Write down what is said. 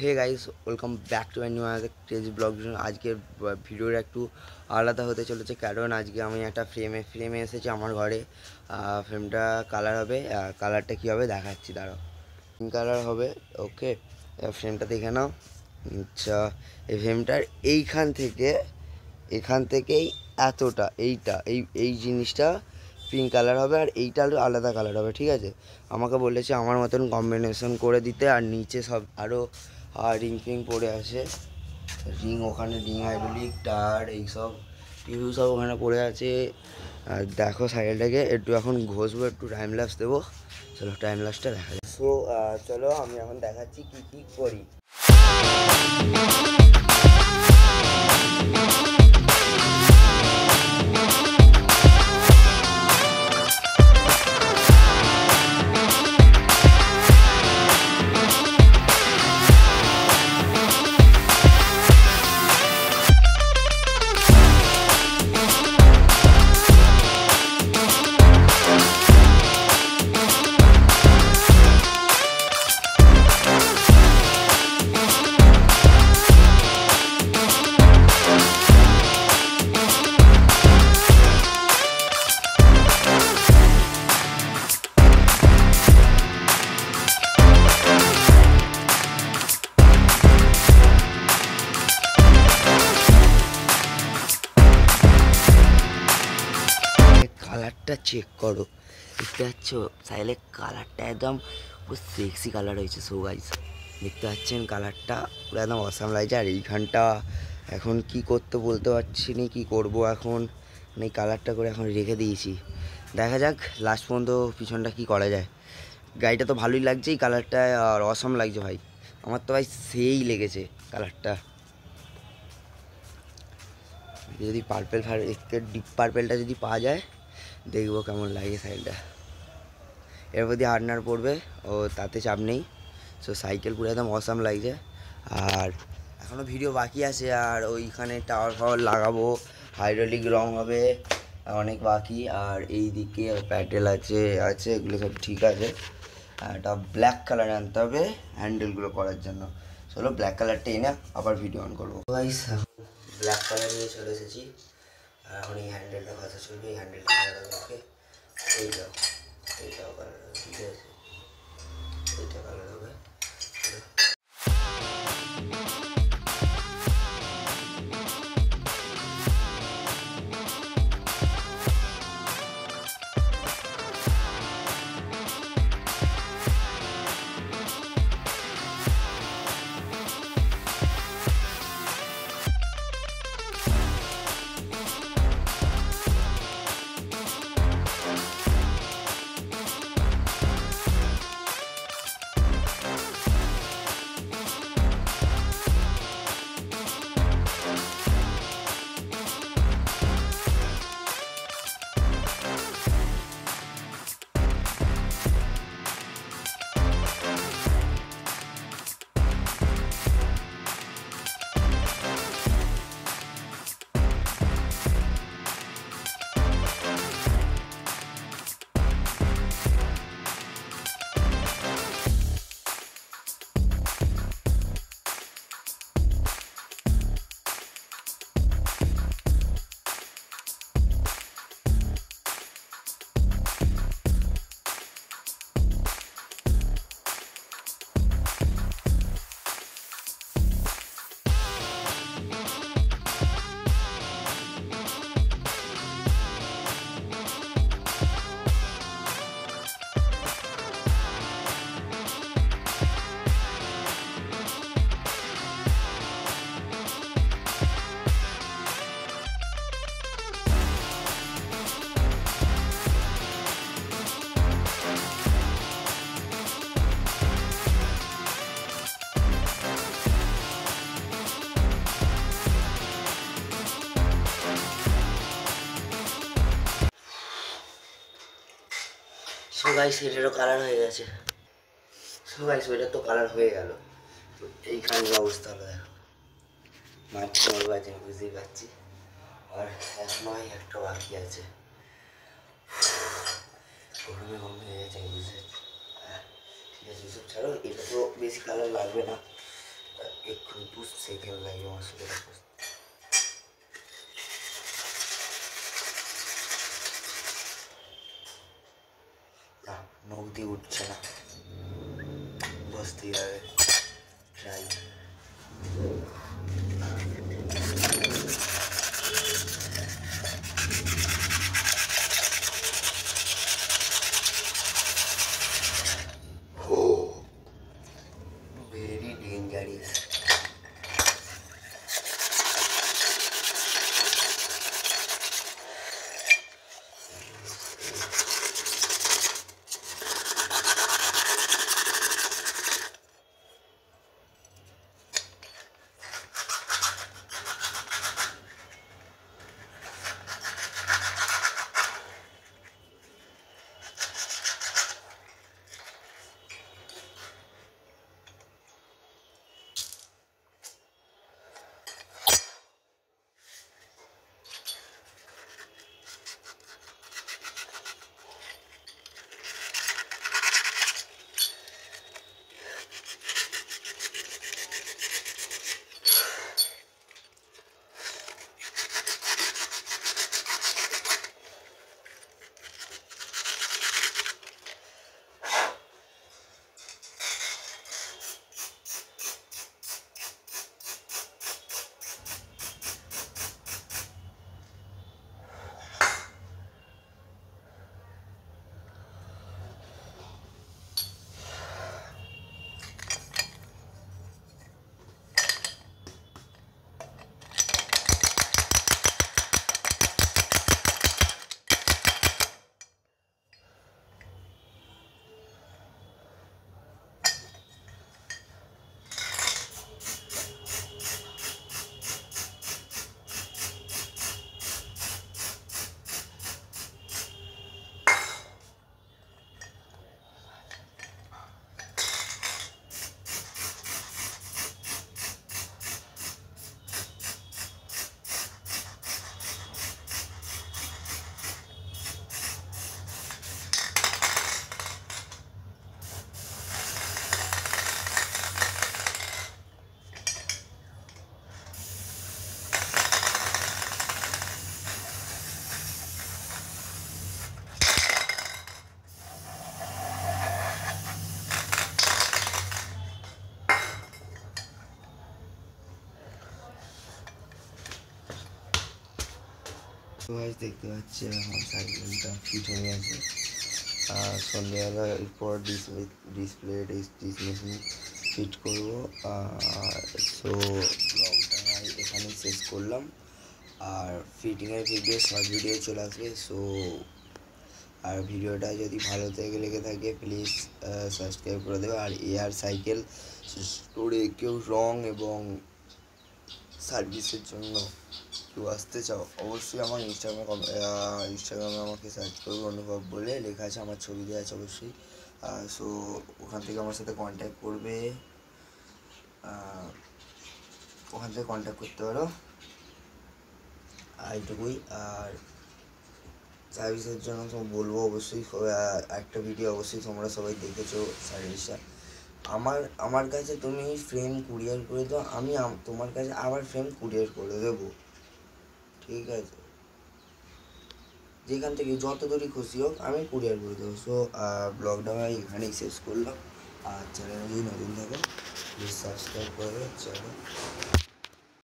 Hey guys, welcome back to my new crazy blog. আজকের ভিডিওটা একটু আলাদা হতে চলেছে, কারণ আজকে আমি একটা ফ্রেমে এসেছি আমার ঘরে। ফ্রেমটা কালার হবে, কালারটা কী হবে দেখাচ্ছি, দাঁড়াও। পিঙ্ক কালার হবে, ওকে। ফ্রেমটা দেখে নাও। আচ্ছা, এই ফ্রেমটার এখান থেকেই এতটা এই জিনিসটা পিঙ্ক কালার হবে, আর এইটা আলাদা কালার হবে, ঠিক আছে। আমাকে বলেছে আমার মতন কম্বিনেশন করে দিতে, আর নিচে সব আরও রিং ফিং পড়ে আছে, ওখানে রিং হাইড্রোলিক টার এইসব টিভিউ সব ওখানে পড়ে আছে। আর দেখো সাইকেলটাকে একটু এখন ঘষবো, একটু টাইম ল্যাপস দেবো। চলো টাইম ল্যাপসটা দেখা যায়। সো চলো আমি এখন দেখাচ্ছি কী করি। কালারটা চেক করো, দেখতে পাচ্ছ সাইকেলের কালারটা একদম পুরো সেক্সি কালার হয়েছে। সো গাইস দেখতে পাচ্ছেন কালারটা পুরো একদম অসাম লাগছে। আর এইখানটা এখন কি করতে বলতে পারছি না, কী করবো এখন। এই কালারটা করে এখন রেখে দিয়েছি, দেখা যাক লাস্ট পর্যন্ত পিছনটা কি করা যায়। গাড়িটা তো ভালোই লাগছে, এই কালারটা আর অসাম লাগছে ভাই, আমার তো ভাই সেই লেগেছে কালারটা। যদি ডিপ পার্পেলটা যদি পাওয়া যায় দেখবো কেমন লাগে সাইকেলটা। এর মধ্যে হার্ডনার পড়বে, ও তাতে চাপ নেই। সো সাইকেল পুরো একদম অসাম লাগছে। আর এখনও ভিডিও বাকি আছে, আর ওইখানে টাওয়ার ফাওয়ার লাগাবো, হাইড্রোলিক রং হবে, অনেক বাকি। আর এই দিকে প্যাডেল আছে এগুলো সব ঠিক আছে। আর একটা ব্ল্যাক কালার আনতে হবে হ্যান্ডেলগুলো করার জন্য। চলো ব্ল্যাক কালারটা এনে আবার ভিডিও অন করবো। গাইস ব্ল্যাক কালার নিয়ে চলে এসেছি, আর এখন এই হ্যান্ডেলটা কথা চলবে। এই হ্যান্ডেলটা কালার হবে, এইটাও কালার হবে, ঠিক আছে, এইটা কালার হবে। সো গাইস এটারও কালার হয়ে গেছে। সো গাইস ওইটার তো কালার হয়ে গেল। এইখানের অবস্থা হলো দেখো, মাটি মরবো আছে, বুঝতেই পারছি। আর এখনো একটা বাকি আছে, গরমে হয়ে গেছে, বুঝতে ঠিক আছে। এসব ছাড়ো, এটা তো বেশি কালার লাগবে না, পুষছে কেমন লাগে আমার সাথে না, নখ দিয়ে উঠছে না, বসতেই হবে ট্রাই। ভেরি ডেঞ্জারিয়াস। তো গাইস দেখতে পাচ্ছি আমার সাইকেলটা ফিট হয়ে গেছে। আর সন্ধ্যেবেলা এরপর ডিসপ্লে মেশিন ফিট করবো। সো ব্লগটা এখানেই শেষ করলাম। আর ফিটিংয়ের ভিডিও শর্ট ভিডিও চলে আসবে। সো আর ভিডিওটা যদি ভালো থেকে লেগে থাকে প্লিজ সাবস্ক্রাইব করে দেবে। আর এয়ার সাইকেল স্টোরে কেউ রং এবং সার্ভিসের জন্য কেউ আসতে চাও অবশ্যই আমার ইনস্টাগ্রামে আমাকে সার্চ করবে, অনুভব বলে লেখা আছে, আমার ছবি দেওয়া আছে অবশ্যই। সো ওখান থেকে আমার সাথে কন্ট্যাক্ট করবে, ওখান থেকে কন্ট্যাক্ট করতে পারো। এইটুকুই। আর সার্ভিসের জন্য তো বলবো অবশ্যই একটা ভিডিও অবশ্যই তোমরা সবাই দেখেছো সার্ভিসটা। আমার কাছে তুমি ফ্রেম কুরিয়ার করে দাও, আমি তোমার কাছে আবার ফ্রেম কুরিয়ার করে দেবো, ঠিক আছে? যেখান থেকে যত দূরই খুশি হোক আমি কুরিয়ার করে দেবো। সো ব্লগটা আমি এখানেই শেষ করলাম। আর চ্যানেলে যদি নতুন থাকো প্লিজ সাবস্ক্রাইব করে চ্যানেল।